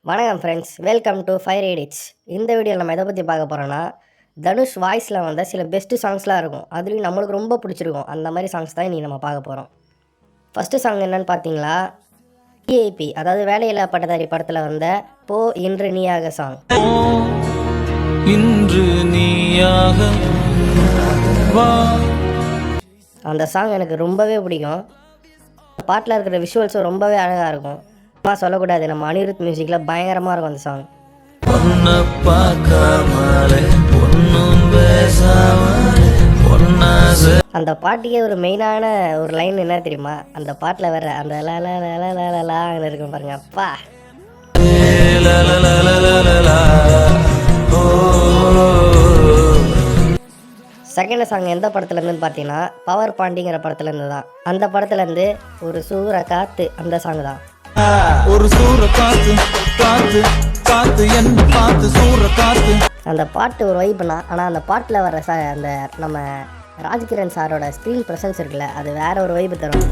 வணக்கம் friends, welcome to fire edits. இந்த வீடியோவில் நம்ம எதை பற்றி பார்க்க போகிறோன்னா, தனுஷ் வாய்ஸில் வந்த சில பெஸ்ட்டு சாங்ஸ்லாம் இருக்கும். அதுலேயும் நம்மளுக்கு ரொம்ப பிடிச்சிருக்கும். அந்த மாதிரி சாங்ஸ் தான் இன்றைக்கி நம்ம பார்க்க போகிறோம். ஃபஸ்ட்டு சாங் என்னென்னு பார்த்தீங்களா, டிஐபி, அதாவது வேலையில்லா பட்டதாரி படத்தில் வந்த போ இன்று நீயாக சாங். இன்று நீயாக அந்த சாங் எனக்கு ரொம்பவே பிடிக்கும். பாட்டில் இருக்கிற விஷுவல்ஸும் ரொம்பவே அழகாக இருக்கும். சொல்லக்கூடாது, நம்ம அனிருத் மியூசிக்கில் பயங்கரமாக இருக்கும் அந்த சாங். அந்த பாட்டுக்கே ஒரு மெயினான ஒரு லைன் என்ன தெரியுமா, அந்த பாட்டில் வர அந்த லான்னு இருக்கும் பாருங்க. அப்பா, செகண்ட் சாங் எந்த படத்துலேருந்துன்னு பார்த்தீங்கன்னா, பவர் பாண்டிங்கிற படத்துலேருந்து தான். அந்த படத்துலேருந்து ஒரு சூற காத்து, அந்த சாங் தான். ஒரு சூற காத்து காத்து காத்து என்ன காத்து சூற காத்து. அந்த பாட்டு ஒரு வைப்புனா, ஆனால் அந்த பாட்டில் வர அந்த நம்ம ராஜ்கிரண் சாரோட ஸ்க்ரீன் ப்ரெசன்ஸ் இருக்குல்ல, அது வேற ஒரு வைப்பு தரும்.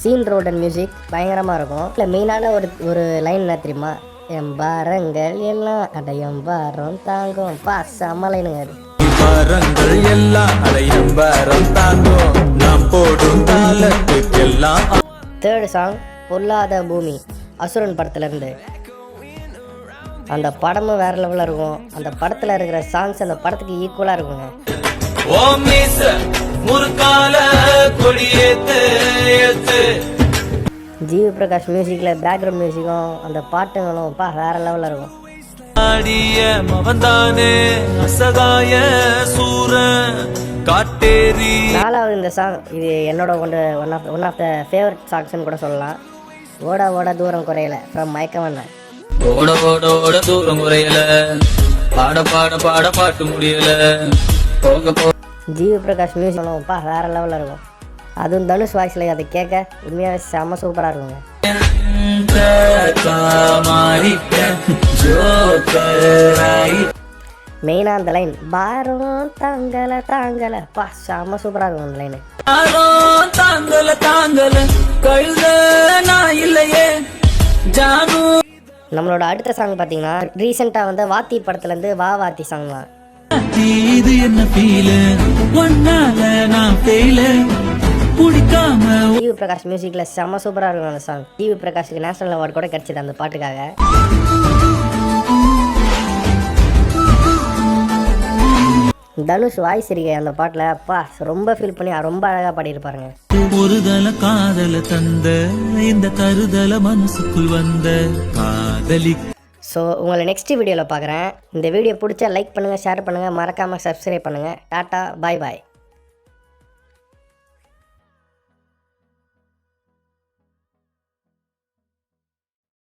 சீன் ரோடன் மியூசிக் பயங்கரமாக இருக்கும். இல்லை, மெயினான ஒரு லைன் என்ன தெரியுமா, எம்பாரங்கள் எல்லாம் அடையம்பாரம் தாங்கும். செம்ம லைனுங்க அது. மரங்கள் எல்லாம் அடையம்பாரம் தாங்கும், நாம் போடும் தாளத்துக்கெல்லாம். தேர்ட் சாங் பொல்லாத பூமி, அசுரன் படத்துலேருந்து. அந்த படமும் வேற லெவலில் இருக்கும். அந்த படத்தில் இருக்கிற சாங்ஸ் அந்த படத்துக்கு ஈக்குவலாக இருக்குங்க. ஜிவி பிரகாஷ் மியூசிக்கில் பேக்ரவுண்ட் மியூசிக்கும் அந்த பாட்டுங்களும் வேற லெவலில் இருக்கும். நாலாவது இந்த சாங், இது என்னோட ஒன் ஆஃப் த ஃபேவரட் சாங்ஸ்ன்னு கூட சொல்லலாம். ஓட ஓட தூரம் குறையல ஃப்ரம் மயக்கவண்ணன். ஓட ஓட ஓட தூரம் குறையல, பாட பாட பாட பாட்டு முடியல. ஜிவி பிரகாஷ் மியூசிக் வேற லெவலில் இருக்கும். அதுவும் தனுஷ் வாய்ஸில் அதை கேட்க உண்மையாகவே செம்ம சூப்பராக இருக்குங்க. மெயினாக அந்த லைன் பாரம் தாங்கல தாங்கல, செம்ம சூப்பராக இருக்கும் அந்த லைனு. தாங்கல தாங்கல கழுத நான் இல்லையே ஜானு. நம்மளோட அடுத்த சாங் பார்த்தீங்கன்னா, ரீசெண்டாக வந்து வாத்தி படத்துலேருந்து வா வாத்தி சாங் தான். இது என்ன ஃபீல் ஒன்னால நான் ஃபெயில பிடிக்காம. ஜிவி பிரகாஷ் மியூசிக்கில் செம்ம சூப்பராக இருக்கும் அந்த சாங். ஜிவி பிரகாஷுக்கு நேஷனல் அவார்டு கூட கிடைச்சது அந்த பாட்டுக்காக. தனுஷ் வாய்ஸ் இருக்கே அந்த பாட்டில் ரொம்ப ஃபீல் பண்ணி ரொம்ப அழகாக பாடியிருப்பாருங்க. ஒருதல காதல தந்த இந்த கருதல மனசுக்குள் வந்த காதலி. ஸோ உங்களை நெக்ஸ்ட் வீடியோவில் பார்க்குறேன். இந்த வீடியோ பிடிச்சா லைக் பண்ணுங்கள், ஷேர் பண்ணுங்கள், மறக்காமல் சப்ஸ்கிரைப் பண்ணுங்கள். டாட்டா, பாய் பாய்.